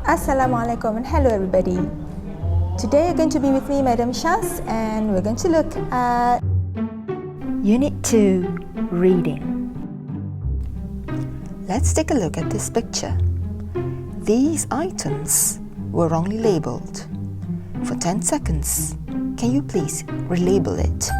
Assalamualaikum and hello everybody. Today you're going to be with me, Madam Shaz, and we're going to look at Unit 2, Reading. Let's take a look at this picture. These items were wrongly labeled. For 10 seconds, can you please relabel it?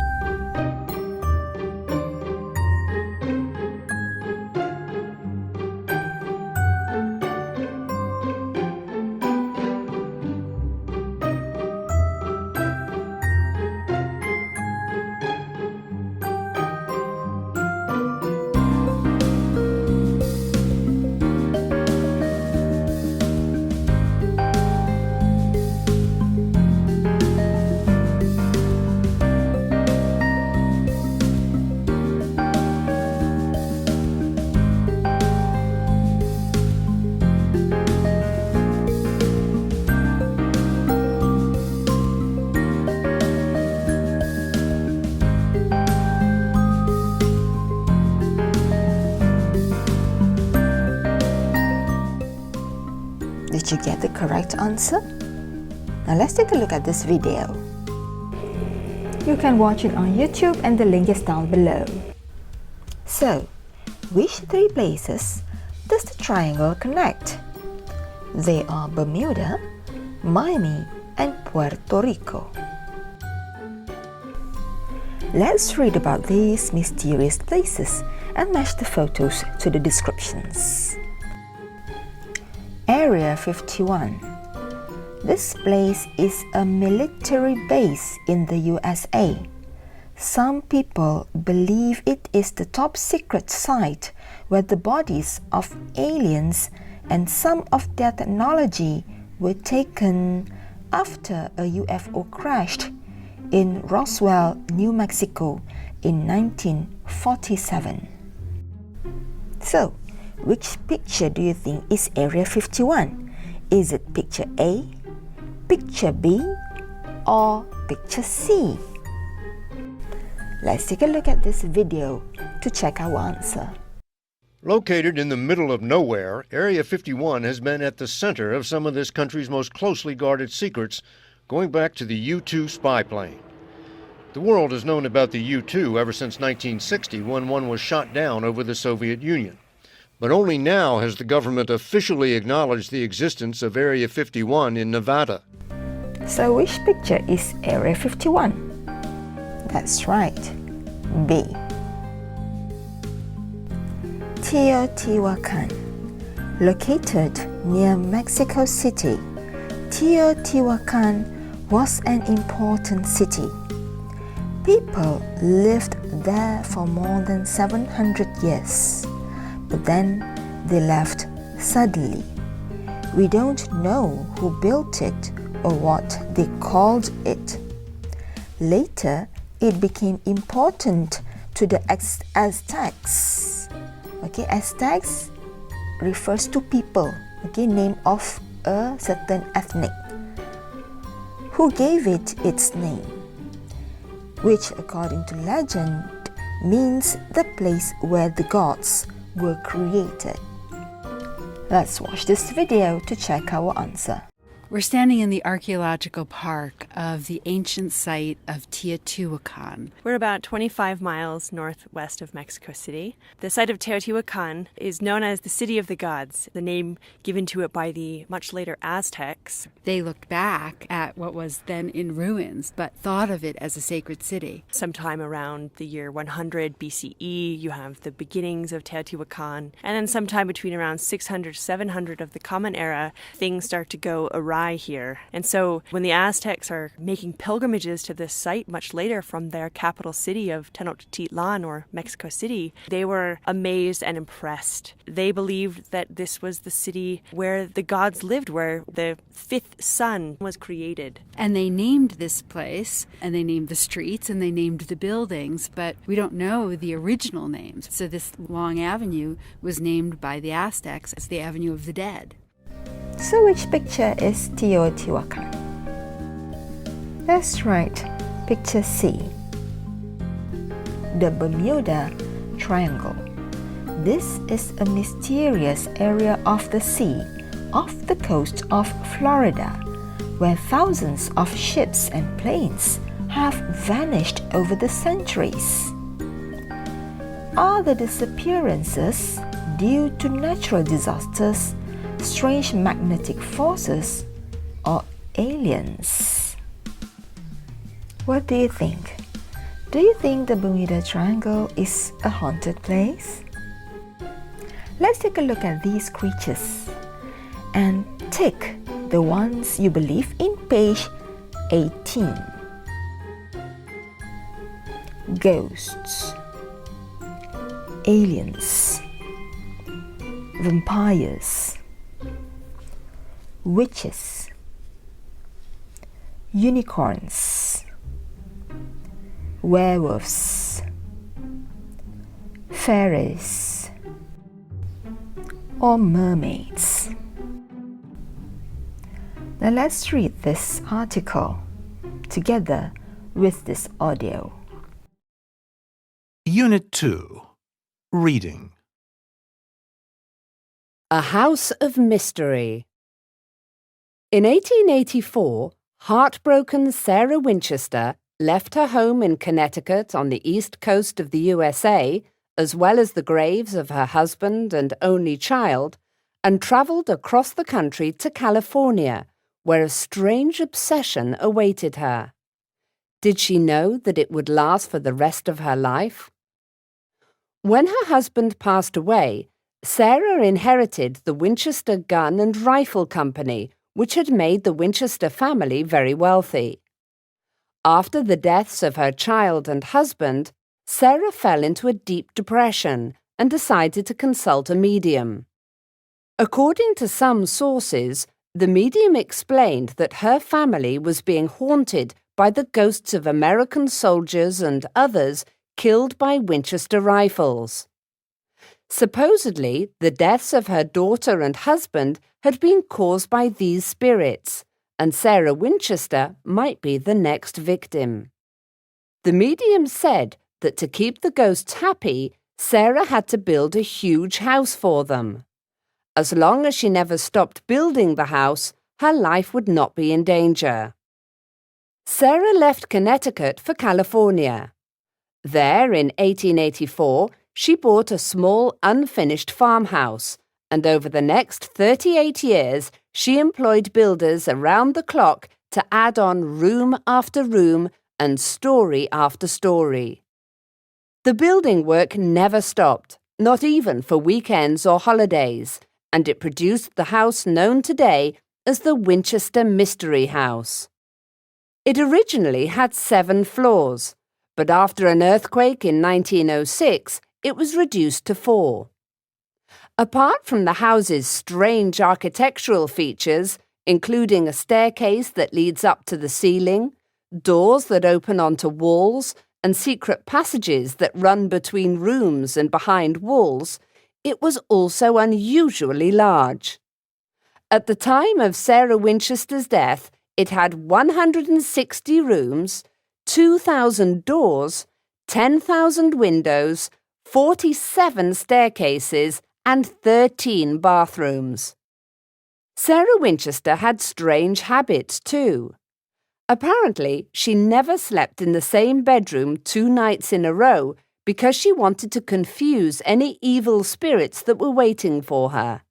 Did you get the correct answer? Now let's take a look at this video. You can watch it on YouTube and the link is down below. So, which three places does the triangle connect? They are Bermuda, Miami, and Puerto Rico. Let's read about these mysterious places and match the photos to the descriptions. Area 51. This place is a military base in the USA. Some people believe it is the top secret site where the bodies of aliens and some of their technology were taken after a UFO crashed in Roswell, New Mexico in 1947. So, which picture do you think is Area 51? Is it picture A, picture B, or picture C? Let's take a look at this video to check our answer. Located in the middle of nowhere, Area 51 has been at the center of some of this country's most closely guarded secrets, going back to the U-2 spy plane. The world has known about the U-2 ever since 1960, when one was shot down over the Soviet Union. But only now has the government officially acknowledged the existence of Area 51 in Nevada. So which picture is Area 51? That's right, B. Teotihuacan. Located near Mexico City, Teotihuacan was an important city. People lived there for more than 700 years. But then they left suddenly. We don't know who built it or what they called it. Later, it became important to the Aztecs. Okay, Aztecs refers to people, okay, name of a certain ethnic, who gave it its name, which according to legend means the place where the gods were created. Let's watch this video to check our answer. We're standing in the archaeological park of the ancient site of Teotihuacan. We're about 25 miles northwest of Mexico City. The site of Teotihuacan is known as the City of the Gods, the name given to it by the much later Aztecs. They looked back at what was then in ruins, but thought of it as a sacred city. Sometime around the year 100 BCE, you have the beginnings of Teotihuacan. And then sometime between around 600, 700 of the Common Era, things start to go awry here. And so when the Aztecs are making pilgrimages to this site much later from their capital city of Tenochtitlan, or Mexico City, they were amazed and impressed. They believed that this was the city where the gods lived, where the fifth sun was created. And they named this place, and they named the streets, and they named the buildings, but we don't know the original names. So this long avenue was named by the Aztecs as the Avenue of the Dead. So which picture is Teotihuacan? That's right, picture C. The Bermuda Triangle. This is a mysterious area of the sea off the coast of Florida, where thousands of ships and planes have vanished over the centuries. Are the disappearances due to natural disasters, strange magnetic forces, or aliens? What do you think? Do you think the Bermuda Triangle is a haunted place? Let's take a look at these creatures and tick the ones you believe in page 18. Ghosts, aliens, vampires, witches, unicorns, werewolves, fairies, or mermaids. Now let's read this article together with this audio. Unit 2. Reading. A House of Mystery. In 1884, heartbroken Sarah Winchester left her home in Connecticut on the east coast of the USA, as well as the graves of her husband and only child, and travelled across the country to California, where a strange obsession awaited her. Did she know that it would last for the rest of her life? When her husband passed away, Sarah inherited the Winchester Gun and Rifle Company, which had made the Winchester family very wealthy. After the deaths of her child and husband, Sarah fell into a deep depression and decided to consult a medium. According to some sources, the medium explained that her family was being haunted by the ghosts of American soldiers and others killed by Winchester rifles. Supposedly, the deaths of her daughter and husband had been caused by these spirits, and Sarah Winchester might be the next victim. The medium said that to keep the ghosts happy, Sarah had to build a huge house for them. As long as she never stopped building the house, her life would not be in danger. Sarah left Connecticut for California. There, in 1884, she bought a small unfinished farmhouse, and over the next 38 years, she employed builders around the clock to add on room after room and story after story. The building work never stopped, not even for weekends or holidays, and it produced the house known today as the Winchester Mystery House. It originally had 7 floors, but after an earthquake in 1906, it was reduced to 4. Apart from the house's strange architectural features, including a staircase that leads up to the ceiling, doors that open onto walls, and secret passages that run between rooms and behind walls, it was also unusually large. At the time of Sarah Winchester's death, it had 160 rooms, 2,000 doors, 10,000 windows, 47 staircases, and 13 bathrooms. Sarah Winchester had strange habits too. Apparently, she never slept in the same bedroom 2 nights in a row because she wanted to confuse any evil spirits that were waiting for her.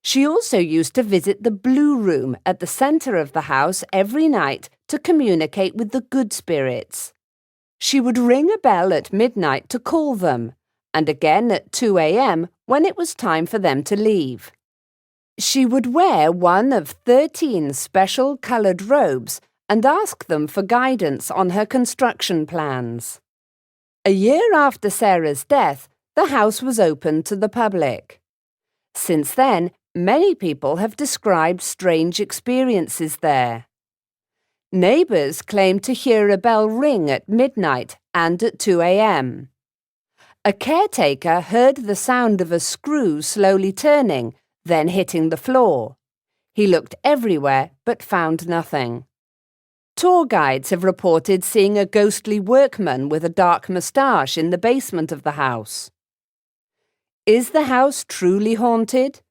She also used to visit the Blue Room at the center of the house every night to communicate with the good spirits. She would ring a bell at midnight to call them, and again at 2 a.m. when it was time for them to leave. She would wear one of 13 special colored robes and ask them for guidance on her construction plans. A year after Sarah's death, the house was opened to the public. Since then, many people have described strange experiences there. Neighbors claim to hear a bell ring at midnight and at 2 a.m. A caretaker heard the sound of a screw slowly turning, then hitting the floor. He looked everywhere but found nothing. Tour guides have reported seeing a ghostly workman with a dark moustache in the basement of the house. Is the house truly haunted?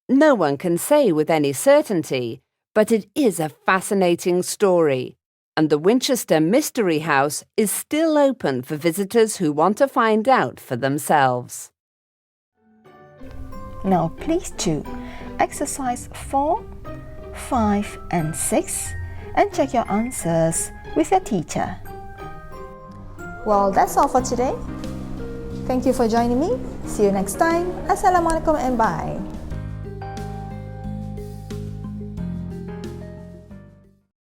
No one can say with any certainty, but it is a fascinating story, and the Winchester Mystery House is still open for visitors who want to find out for themselves. Now please do exercise 4, 5 and 6 and check your answers with your teacher. Well, that's all for today. Thank you for joining me. See you next time. Assalamualaikum and bye.